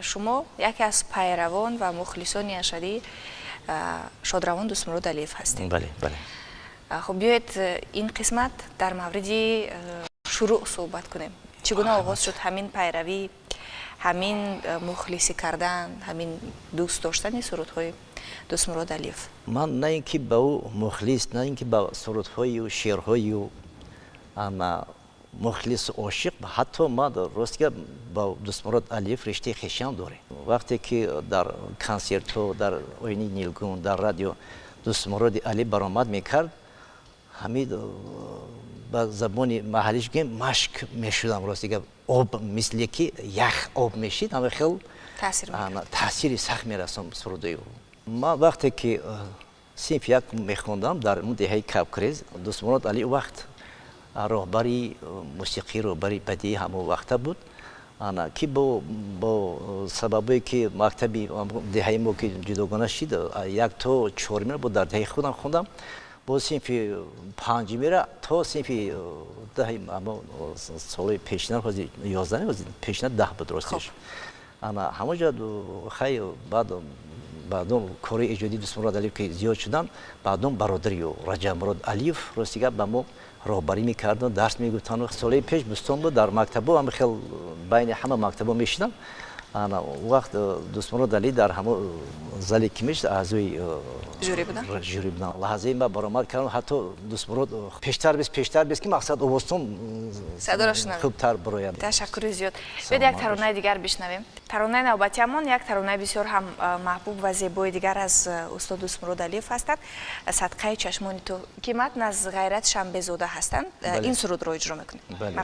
شما یکی از پیروان و مخلصان اشعری شادروان دوستمراد علیف هستید. بله بله. خب بیایید این قسمت در مورد شروع صحبت کنیم. چگونه آغاز شد همین پیروی، همین مخلصی کردن، همین دوست داشتن سرودهای دوستمراد علیف؟ من نه اینکه با او مخلص، نه اینکه با سرودهای و شعرهای و اما مخلص و عاشق، حتی ما راستگه با دوستمراد علیف رشته خویشم داره. وقتی که در کنسرت و در آینه نیلگون در رادیو دوستمراد علیف برآمد میکرد، همین با زبان محلیش گیم مشک میشدم. راستگه آب مثل که یخ آب میشید، همه خیلی تاثیر سخت میرسم سرودای او. ما وقتی که صنف یک میخوندم در اون دهه کبکریز، دوستمراد علی وقت راهبری موسیقی راهبری بدیهی همون وقت بود. انا که با سببی که مکتبی دهه ما که جداگانه شد، یک تا 4 ماه بود در دهه خودم خوندم. با صنف 5 را تا صنف دهه اما سال پیشنر حاضر 11 حاضر پیشنر 10 بود راستش. انا همونجا خیلی بعدم کاری ایجادی دوستمراد علیف که زیاد شدن، بعدم برادری و رجب مراد علیف راستیگه با ما راهبری میکردن، درس میگفتن. سال پیش بستان بود در مکتب هم خیلی بین همه مکتب میشدم. انا وقت دوستمراد علی در همه زلی که میشد اعضای جوری بودن. لحظه ما برآمد کردم حتی دوستمراد پیشتر بیست که مقصد اوستم صداش خوبتر برایم. تشکر زیاد. بیاید یک ترانه دیگر بشنویم. ترانه نوبتیمان یک ترانه بسیار هم محبوب و زیبای دیگر از استاد دوستمراد علیف هستند. صدقه چشمان تو که متن از غیرت شنبه زاده هستند. این سرود رو اجرا میکنیم. بله.